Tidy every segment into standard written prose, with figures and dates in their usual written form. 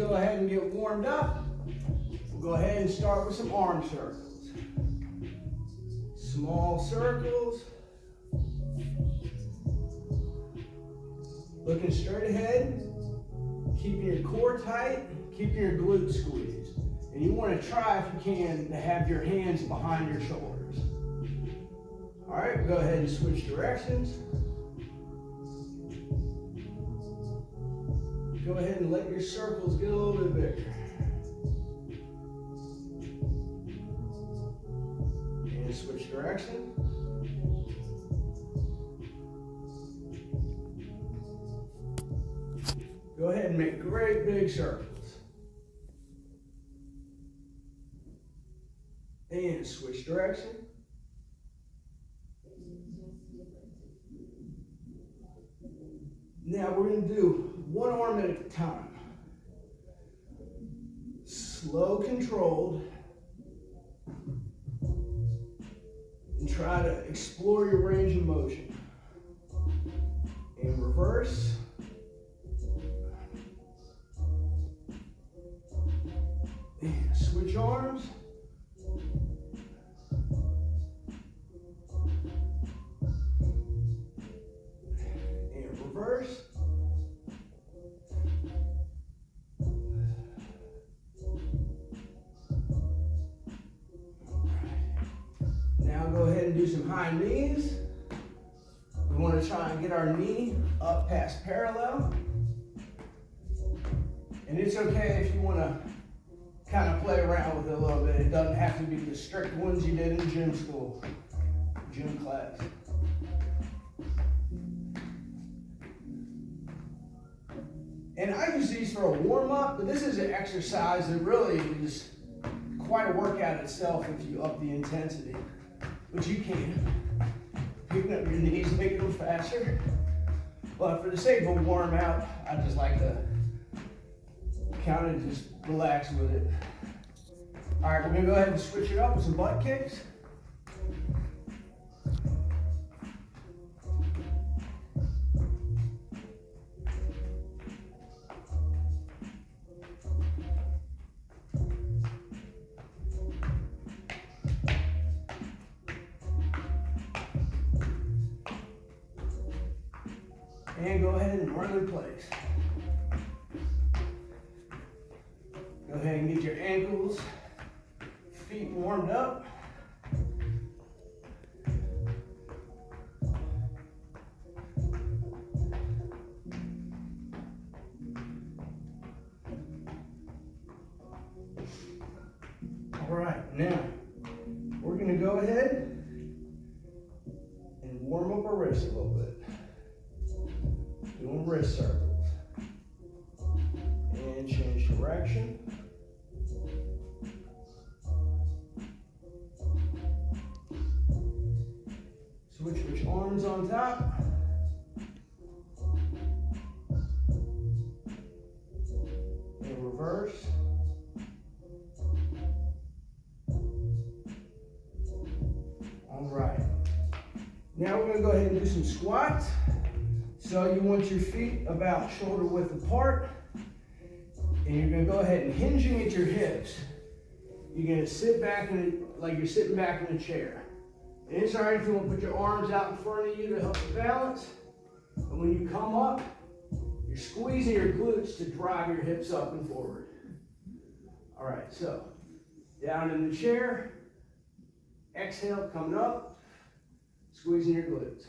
go ahead and get warmed up. We'll go ahead and start with some arm circles. Small circles. Looking straight ahead. Keeping your core tight. Keeping your glutes squeezed. And you want to try, if you can, to have your hands behind your shoulders. All right, go ahead and switch directions. Go ahead and let your circles get a little bit bigger. And switch direction. Go ahead and make great big circles. And switch direction. Now we're going to do one arm at a time. Slow, controlled. And try to explore your range of motion. And reverse. And switch arms. And reverse. Now go ahead and do some high knees. We want to try and get our knee up past parallel. And it's okay if you want to kind of play around with it a little bit. It doesn't have to be the strict ones you did in gym school, gym class. And I use these for a warm-up, but this is an exercise that really is quite a workout itself if you up the intensity, which you can. Picking up your knees, making them faster. But for the sake of a warm out, I just like to kind of just relax with it. All right, we're gonna go ahead and switch it up with some butt kicks. And go ahead and run in place. Go ahead and get your ankles, feet warmed up. All right, now we're going to go ahead and warm up our wrists a little bit. Doing wrist circles. And change direction. Switch arms on top. And reverse. All right. Now we're going to go ahead and do some squats. So you want your feet about shoulder width apart. And you're going to go ahead and hinging at your hips. You're going to sit back like you're sitting back in a chair. And it's all right if you want to put your arms out in front of you to help you balance. And when you come up, you're squeezing your glutes to drive your hips up and forward. All right, so down in the chair. Exhale, coming up. Squeezing your glutes.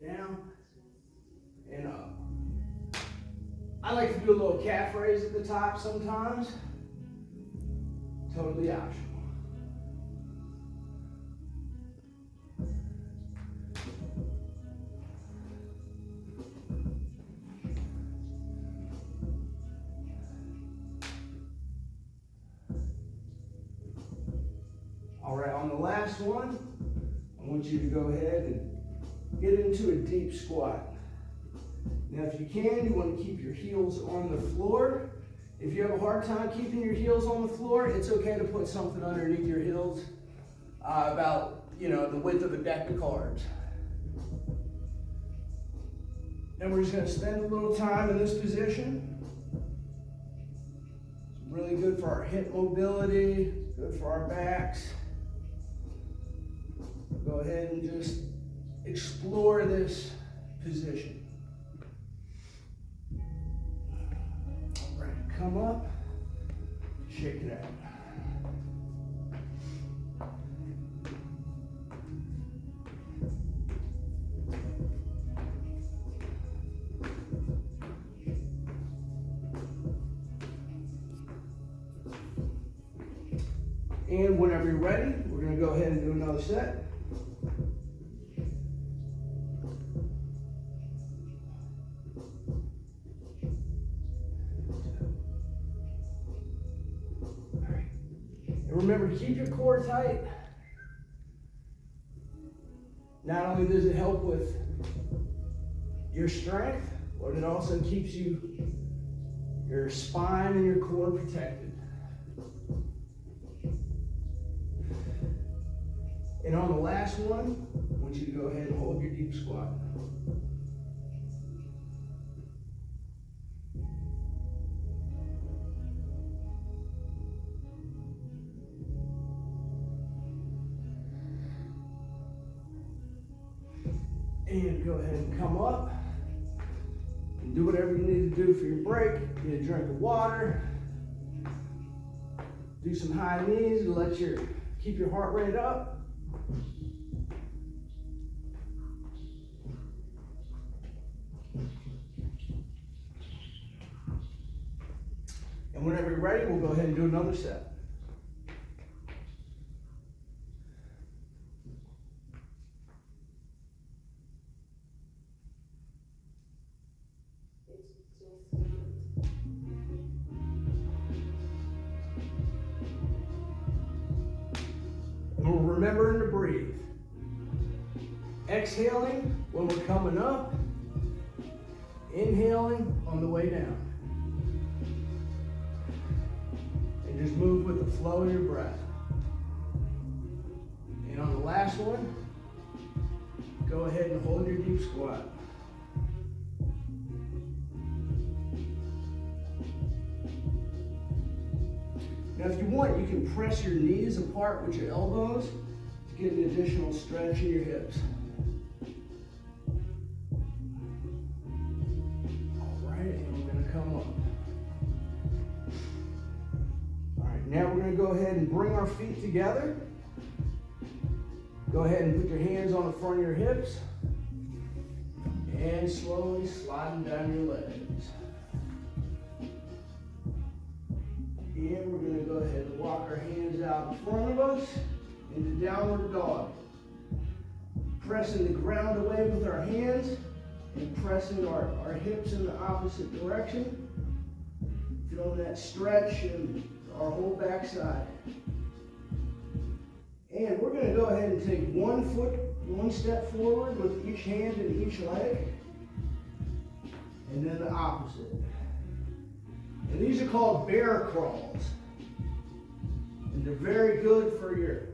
Down and up. I like to do a little calf raise at the top sometimes. Totally optional. All right, on the last one, I want you to go ahead and get into a deep squat. Now, if you can, you want to keep your heels on the floor. If you have a hard time keeping your heels on the floor, it's okay to put something underneath your heels about, the width of a deck of cards. And we're just going to spend a little time in this position. really good for our hip mobility, good for our backs. Go ahead and just explore this position. All right, come up, shake it out. And whenever you're ready, we're going to go ahead and do another set. All right. And remember to keep your core tight. Not only does it help with your strength, but it also keeps your spine and your core protected. And on the last one, I want you to go ahead and hold your deep squat. And go ahead and come up and do whatever you need to do for your break. Get a drink of water. Do some high knees to keep your heart rate up. And whenever you're ready, we'll go ahead and do another set. And we're remembering to breathe. Exhaling when we're coming up. Inhaling on the way down. And just move with the flow of your breath. And on the last one, go ahead and hold your deep squat. Now if you want, you can press your knees apart with your elbows to get an additional stretch in your hips. All right, and we're going to come up. All right, now we're going to go ahead and bring our feet together. Go ahead and put your hands on the front of your hips and slowly sliding down your legs. And we're going to go ahead and walk our hands out in front of us into downward dog. Pressing the ground away with our hands and pressing our hips in the opposite direction. Feeling that stretch in our whole backside. And we're going to go ahead and take one step forward with each hand and each leg. And then the opposite. And these are called bear crawls. And they're very good for your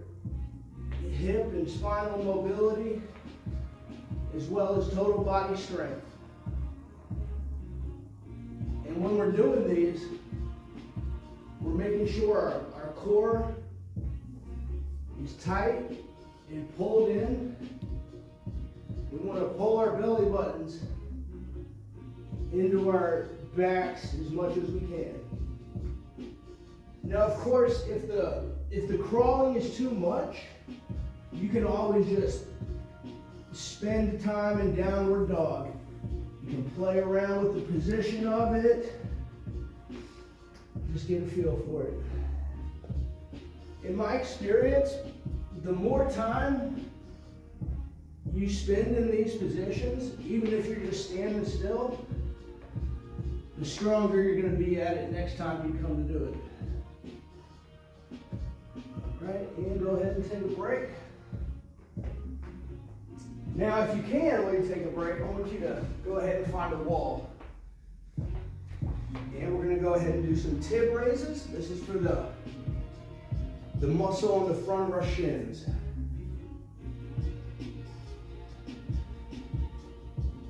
hip and spinal mobility, as well as total body strength. And when we're doing these, we're making sure our core is tight and pulled in. We want to pull our belly buttons into our backs as much as we can. Now, of course, if the crawling is too much, you can always just spend time in downward dog. You can play around with the position of it. Just get a feel for it. In my experience, the more time you spend in these positions, even if you're just standing still, the stronger you're going to be at it next time you come to do it. All right, and go ahead and take a break. Now, if you can, while you take a break, I want you to go ahead and find a wall. And we're going to go ahead and do some tib raises. This is for the muscle on the front of our shins.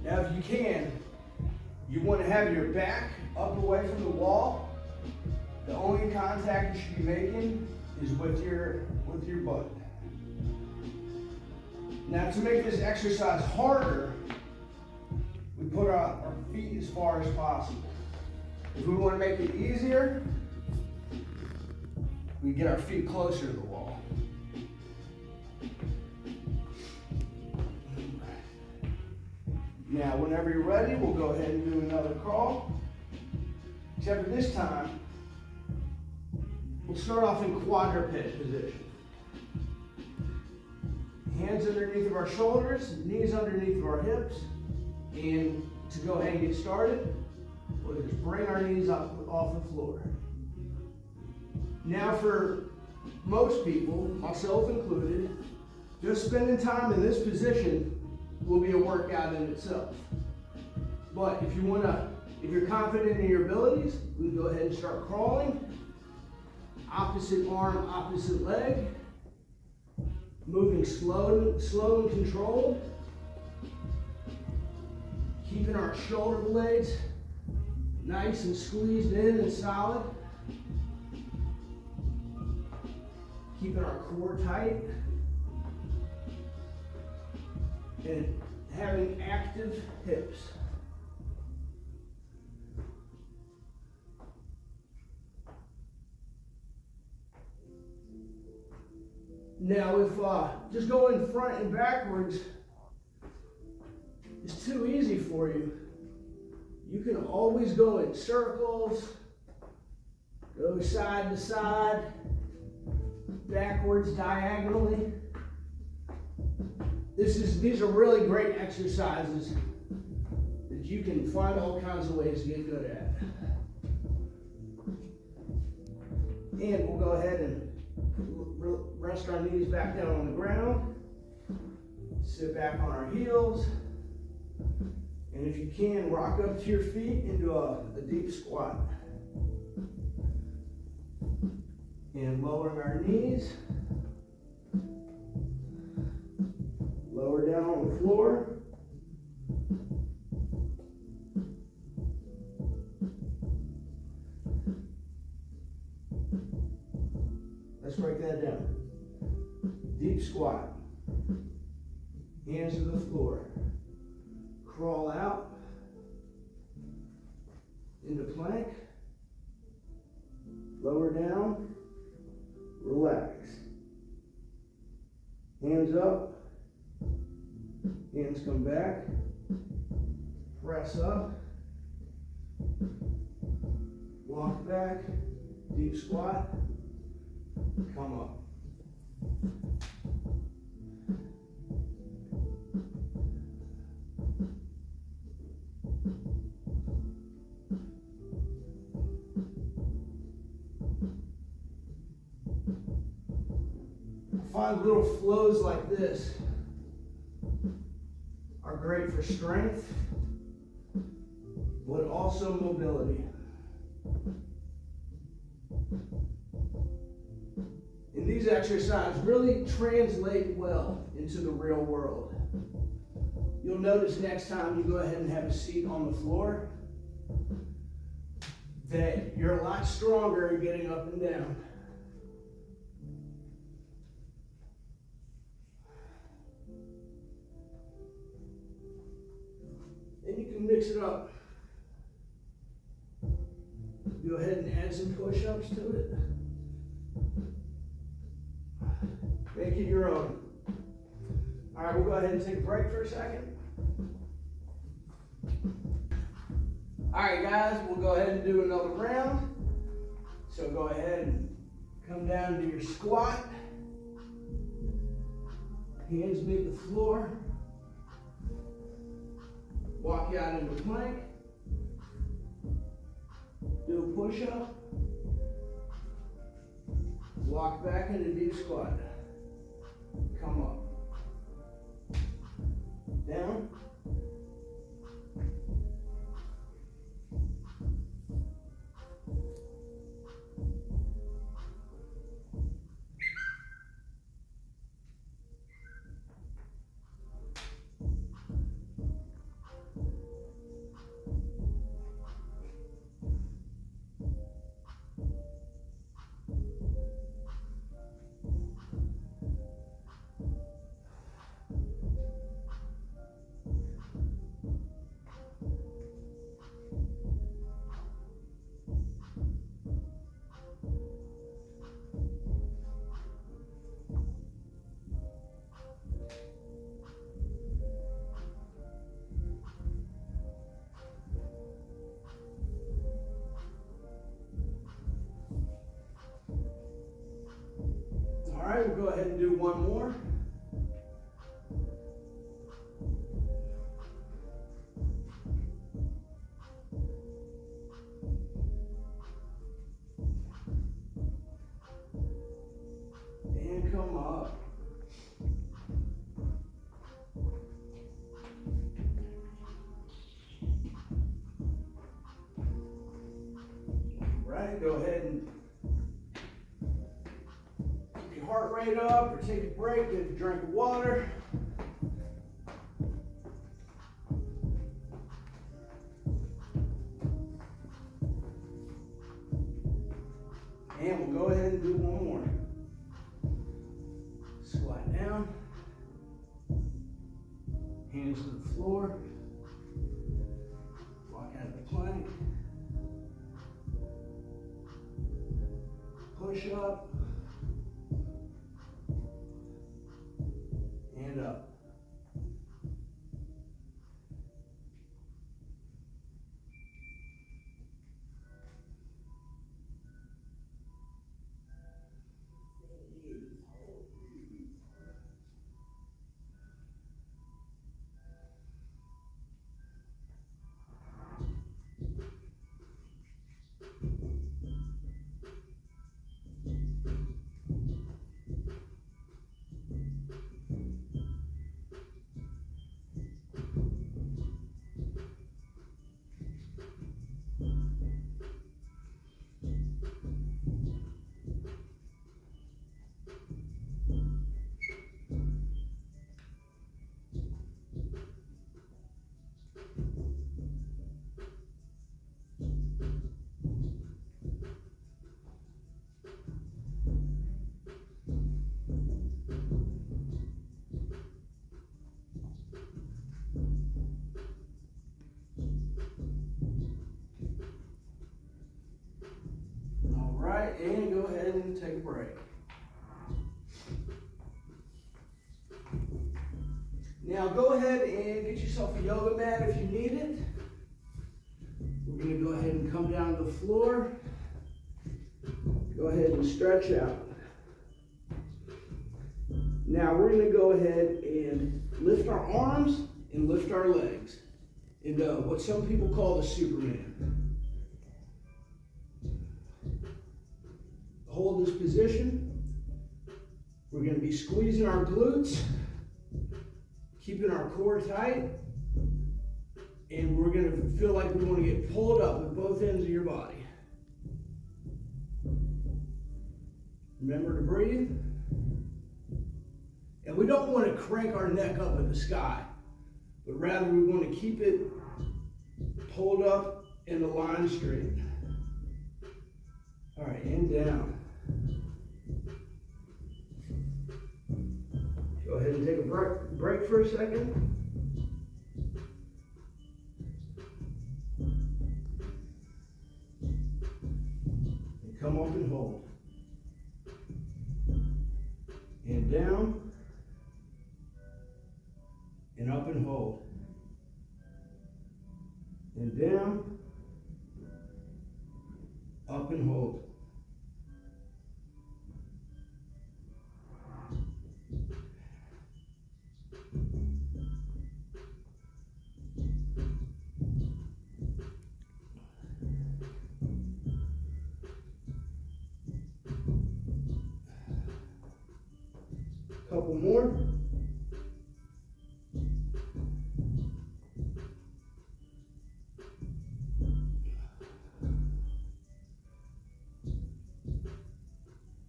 Now, if you can, you want to have your back up away from the wall. The only only contact you should be making is with your butt. Now to make this exercise harder, we put our feet as far as possible. If we want to make it easier, we get our feet closer to the wall. Now, whenever you're ready, we'll go ahead and do another crawl. Except for this time, we'll start off in quadruped position. Hands underneath of our shoulders, knees underneath of our hips. And to go ahead and get started, we'll just bring our knees up off the floor. Now for most people, myself included, just spending time in this position will be a workout in itself. But if you're confident in your abilities, we can go ahead and start crawling. Opposite arm, opposite leg. Moving slow and controlled. Keeping our shoulder blades nice and squeezed in and solid. Keeping our core tight. And having active hips. Now if just going front and backwards is too easy for you, you can always go in circles, go side to side, backwards diagonally. These are really great exercises that you can find all kinds of ways to get good at. And we'll go ahead and rest our knees back down on the ground. Sit back on our heels. And if you can, rock up to your feet into a deep squat. And lowering our knees. Lower down on the floor. Let's break that down. Deep squat. Hands to the floor. Crawl out into plank. Lower down. Relax. Hands up. Hands come back. Press up. Walk back. Deep squat. Come up. I find little flows like this are great for strength, but also mobility. And these exercises really translate well into the real world. You'll notice next time you go ahead and have a seat on the floor that you're a lot stronger at getting up and down. And you can mix it up. Go ahead and add some push-ups to it. Make it your own. All right, we'll go ahead and take a break for a second. All right, guys, we'll go ahead and do another round. So go ahead and come down to your squat. Hands meet the floor. Walk you out into plank. Do a push-up. Walk back into deep squat. Come up. Down. right, we'll go ahead and do one more. And come up. Right, go ahead and keep your heart rate up, or take a break, get a drink of water. And we'll go ahead and do one more. Squat down, hands to the floor, walk out of the plank, push up, and up. And go ahead and take a break. Now go ahead and get yourself a yoga mat if you need it. We're going to go ahead and come down to the floor. Go ahead and stretch out. Now we're going to go ahead and lift our arms and lift our legs into what some people call the Superman. Hold this position. We're going to be squeezing our glutes, keeping our core tight, and we're going to feel like we want to get pulled up at both ends of your body. Remember to breathe. And we don't want to crank our neck up at the sky, but rather we want to keep it pulled up in the line straight. All right, and down. Go ahead and take a break for a second. And come up and hold. And down. And up and hold. And down. Up and hold. Couple more.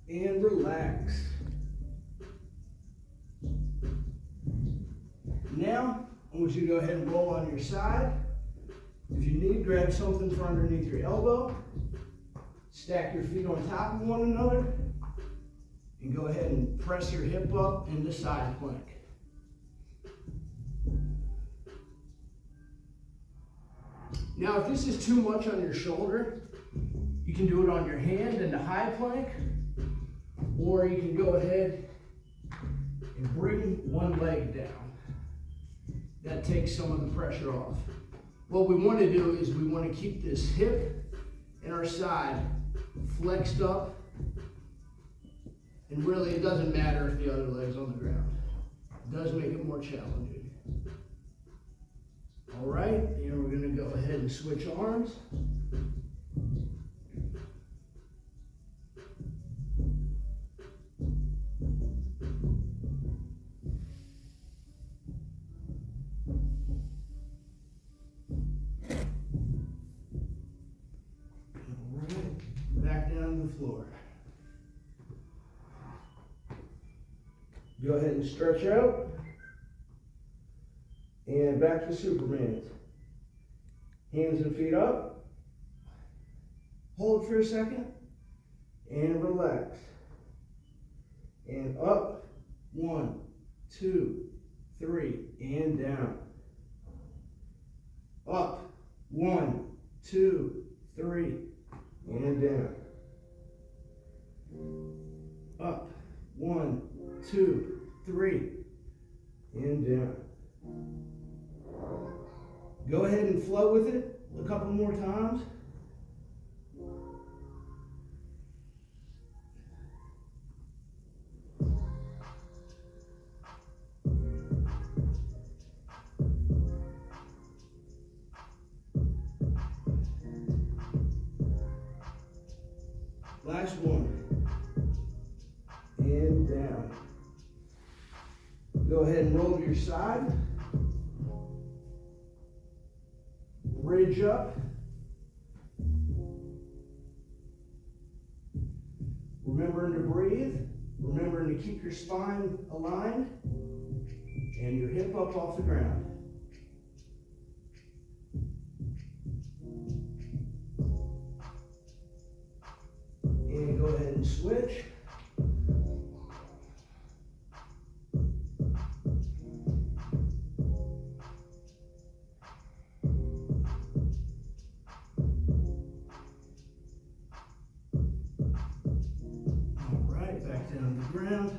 And relax. Now, I want you to go ahead and roll on your side. If you need, grab something from underneath your elbow. Stack your feet on top of one another. And go ahead and press your hip up into side plank. Now, if this is too much on your shoulder, you can do it on your hand into high plank, or you can go ahead and bring one leg down. That takes some of the pressure off. What we want to do is we want to keep this hip and our side flexed up And really, it doesn't matter if the other leg's on the ground. It does make it more challenging. All right, here we're gonna go ahead and switch arms. All right, back down to the floor. Go ahead and stretch out. And back to Superman. Hands and feet up. Hold for a second. And relax. And up. 1, 2, 3. And down. Up. 1, 2, 3. And down. Up. 1, 2, 3. And down. Go ahead and flow with it a couple more times. Last one. And down. Go ahead and roll to your side. Bridge up. Remembering to breathe. Remembering to keep your spine aligned and your hip up off the ground. And go ahead and switch. Down to the ground.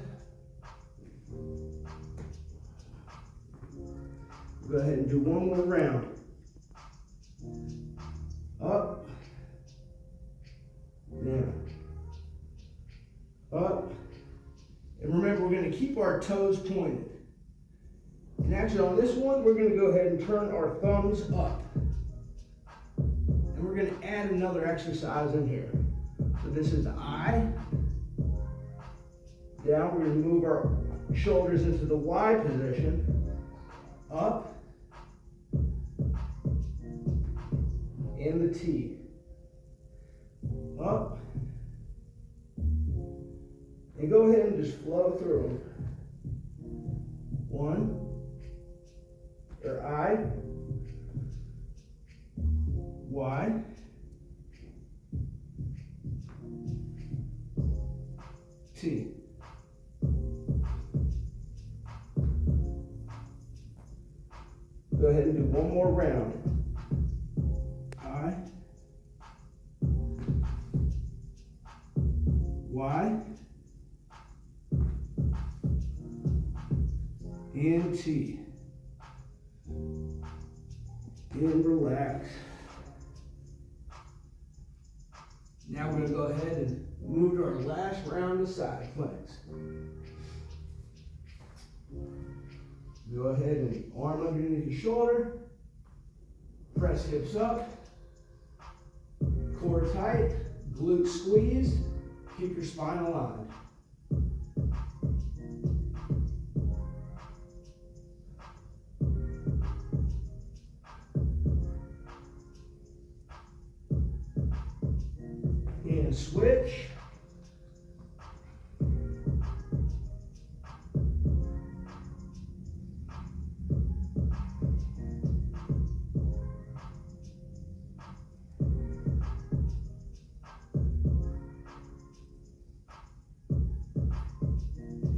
Go ahead and do one more round. Up, down, up. And remember, we're going to keep our toes pointed. And actually on this one, we're going to go ahead and turn our thumbs up. And we're going to add another exercise in here. So this is the I. Down, we're going to move our shoulders into the Y position. Up. And the T. Up. And go ahead and just flow through them. 1. Or I. Y. T. Go ahead and do one more round. I, Y, and T. And relax. Now we're going to go ahead and move to our last round of side planks. Go ahead and arm underneath your shoulder. Press hips up. Core tight. Glutes squeezed. Keep your spine aligned. And switch.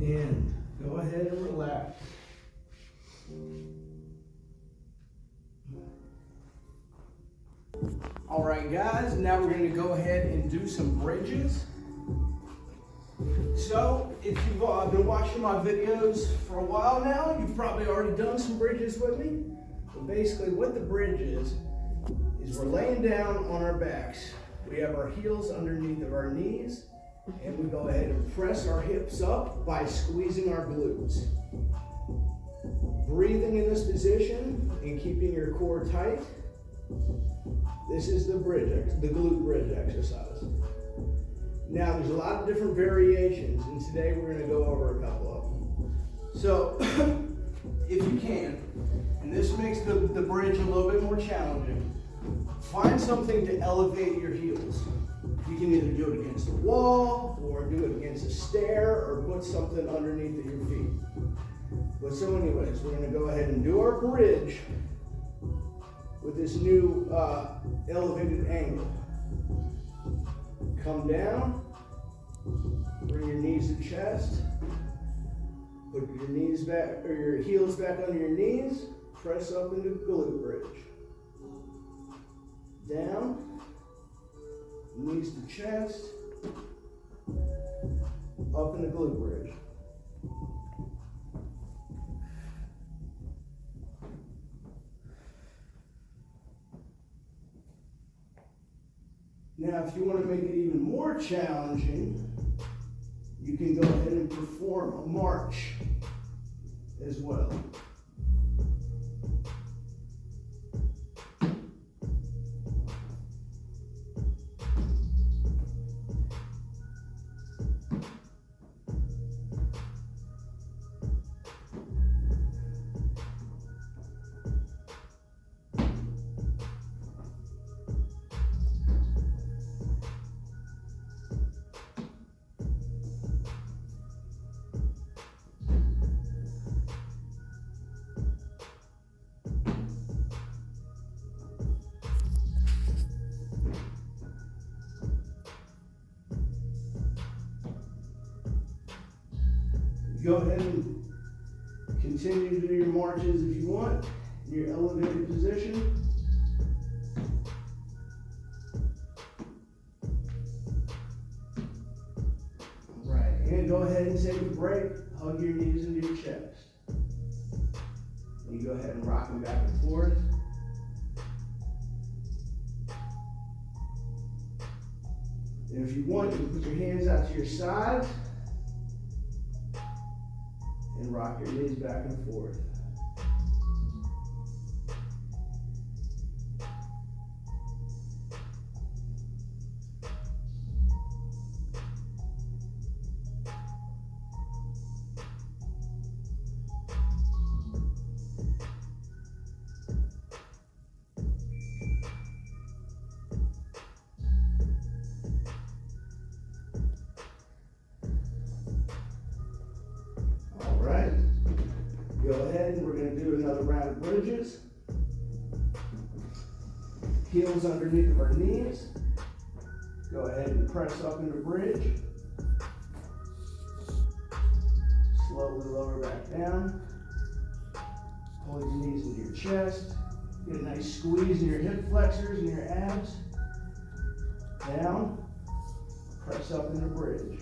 And go ahead and relax. All right, guys, now we're going to go ahead and do some bridges. So, if you've been watching my videos for a while now, you've probably already done some bridges with me. But basically, what the bridge is we're laying down on our backs. We have our heels underneath of our knees, And we go ahead and press our hips up by squeezing our glutes. Breathing in this position and keeping your core tight. This is the glute bridge exercise. Now there's a lot of different variations, and today we're going to go over a couple of them. So, if you can, and this makes the bridge a little bit more challenging, find something to elevate your heels. You can either do it against the wall, or do it against a stair, or put something underneath your feet. But so anyways, we're going to go ahead and do our bridge with this new elevated angle. Come down, bring your knees to chest, put your knees back, or your heels back under your knees, press up into glute bridge. Down, knees to chest, up into glute bridge. Now, if you want to make it even more challenging, you can go ahead and perform a march as well. Go ahead and continue to do your marches if you want, in your elevated position. All right, and go ahead and take a break, hug your knees into your chest. And you go ahead and rock them back and forth. And if you want, you can put your hands out to your sides and rock your knees back and forth. Go ahead, and we're going to do another round of bridges. Heels underneath of our knees. Go ahead and press up into bridge. Slowly lower back down. Pull your knees into your chest. Get a nice squeeze in your hip flexors and your abs. Down. Press up into bridge.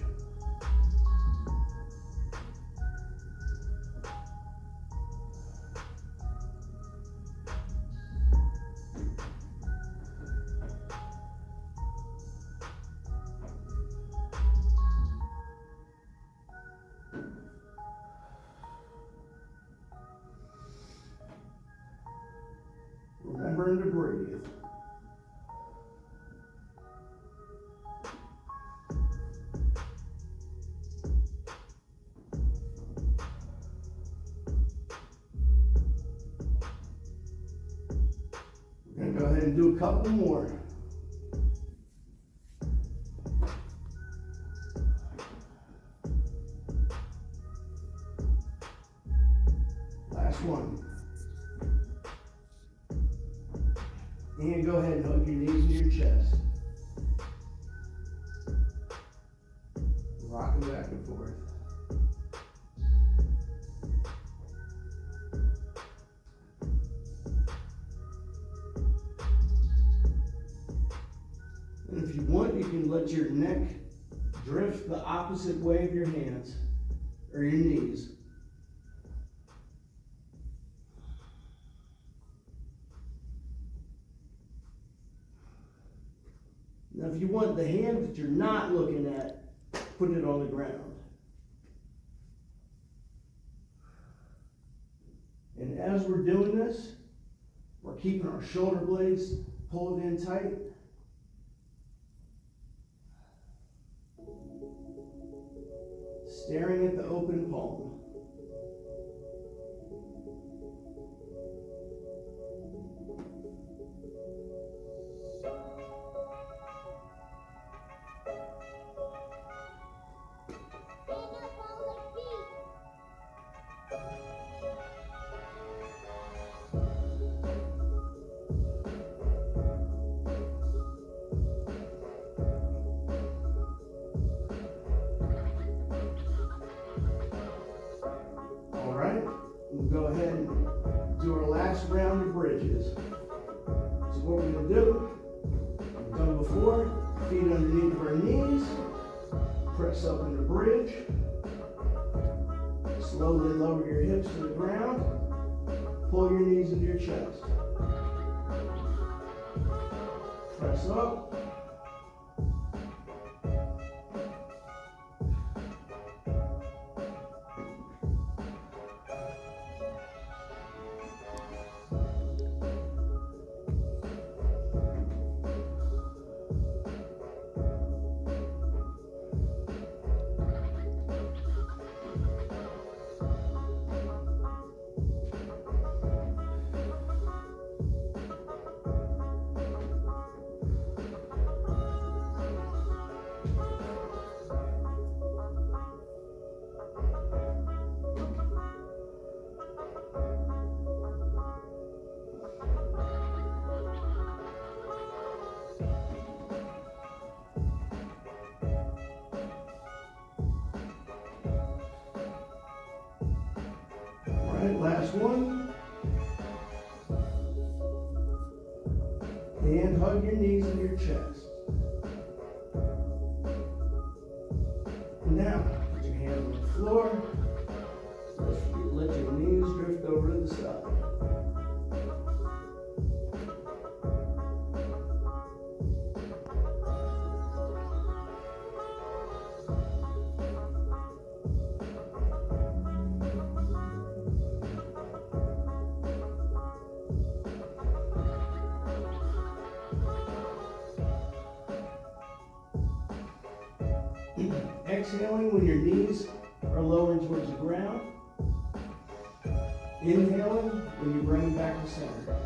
Remembering to breathe. We're going to go ahead and do a couple more. Last one. And go ahead and hug your knees into your chest. Rocking back and forth. And if you want, you can let your neck drift the opposite way of your hands or your knees. Now, if you want the hand that you're not looking at put it on the ground. And as we're doing this, we're keeping our shoulder blades pulled in tight. Staring at the open palm. We'll go ahead and do our last round of bridges. So what we're going to do, we've done before, feet underneath our knees, press up in the bridge, slowly lower your hips to the ground, pull your knees into your chest. Press up. Last one. And hug your knees and your chest. Now, put your hands on the floor. Let your knees drift over to the side. Exhaling when your knees are lowered towards the ground. Inhaling when you bring back to center.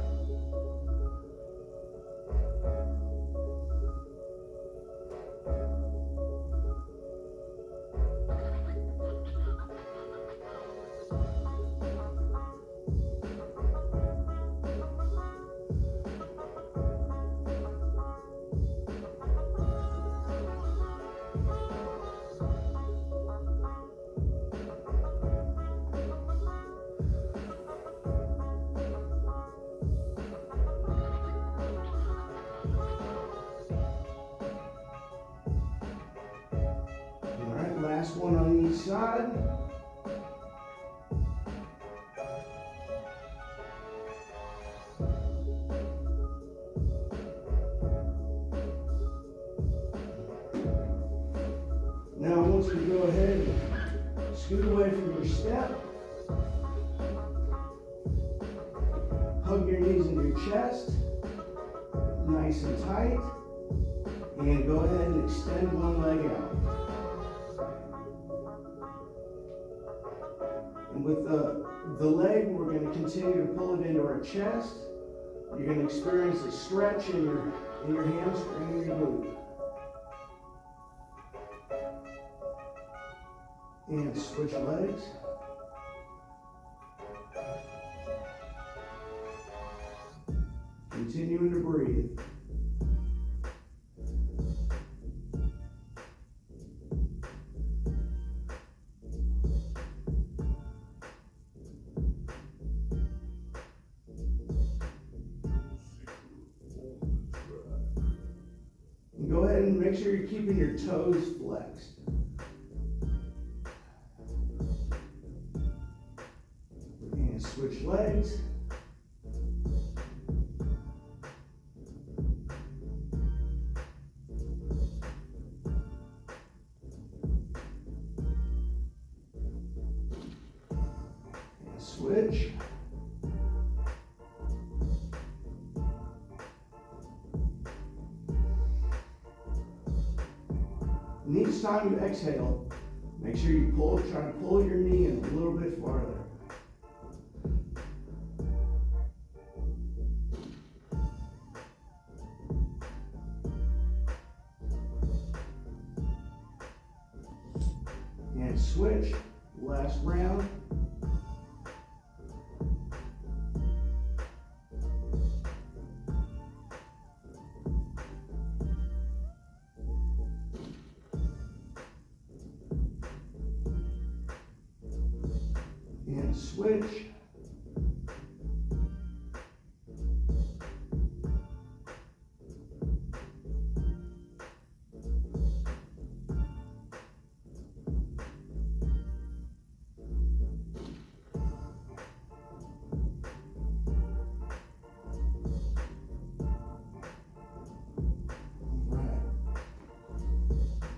Last one on each side. Now I want you to go ahead and scoot away from your step. Hug your knees into your chest, nice and tight. And go ahead and extend one leg out. And with the leg, we're going to continue to pull it into our chest. You're going to experience a stretch in your hamstring and your glute. And switch legs. Continuing to breathe. Go ahead and make sure you're keeping your toes flexed. And switch legs. switch. And each time you exhale, make sure you try to pull your knee in a little bit farther. And switch, last round. And switch.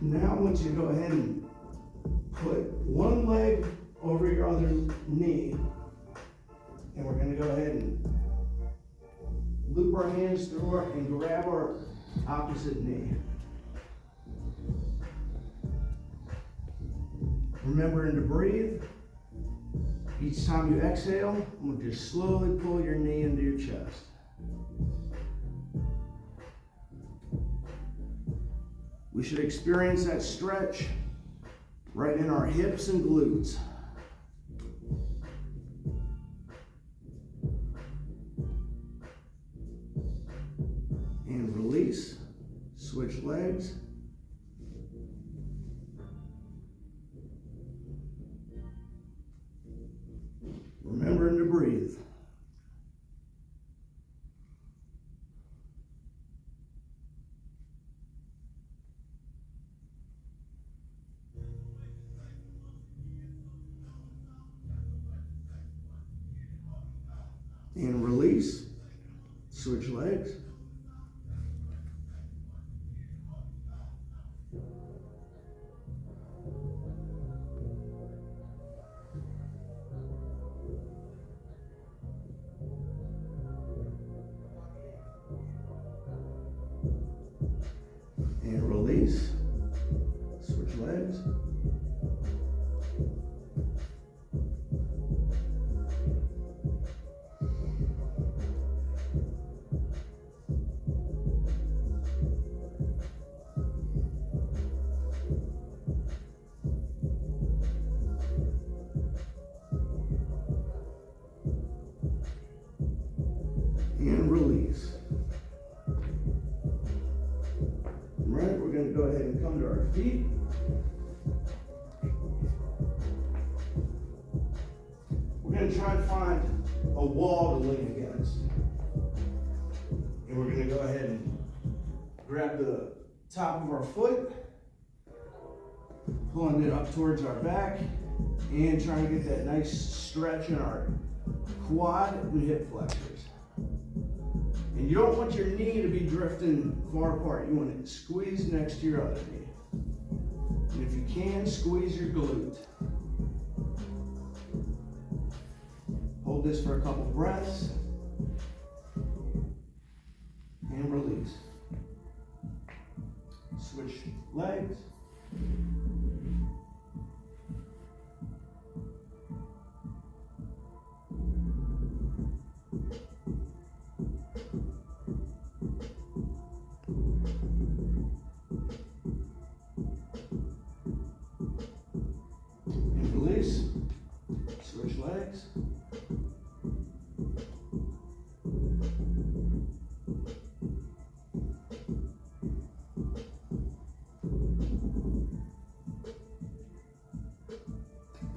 Now I want you to go ahead and put one leg over your other knee, and we're going to go ahead and loop our hands through her and grab our opposite knee. Remembering to breathe. Each time you exhale, I'm going to just slowly pull your knee into your chest. We should experience that stretch right in our hips and glutes. And release, switch legs. Remembering to breathe. And release, switch legs. And release, switch legs. And release. All right, we're going to go ahead and come to our feet. We're going to try and find a wall to lean against. And we're going to go ahead and grab the top of our foot, pulling it up towards our back, and trying to get that nice stretch in our quad and hip flexors. And you don't want your knee to be drifting far apart. You want it squeezed next to your other knee. And if you can, squeeze your glute. Hold this for a couple breaths. And release. Switch legs. Release, switch legs.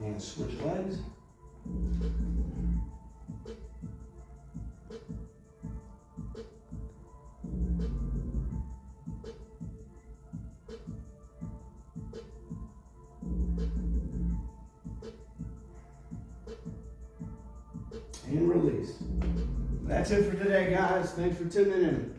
And switch legs. And release. That's it for today, guys. Thanks for tuning in.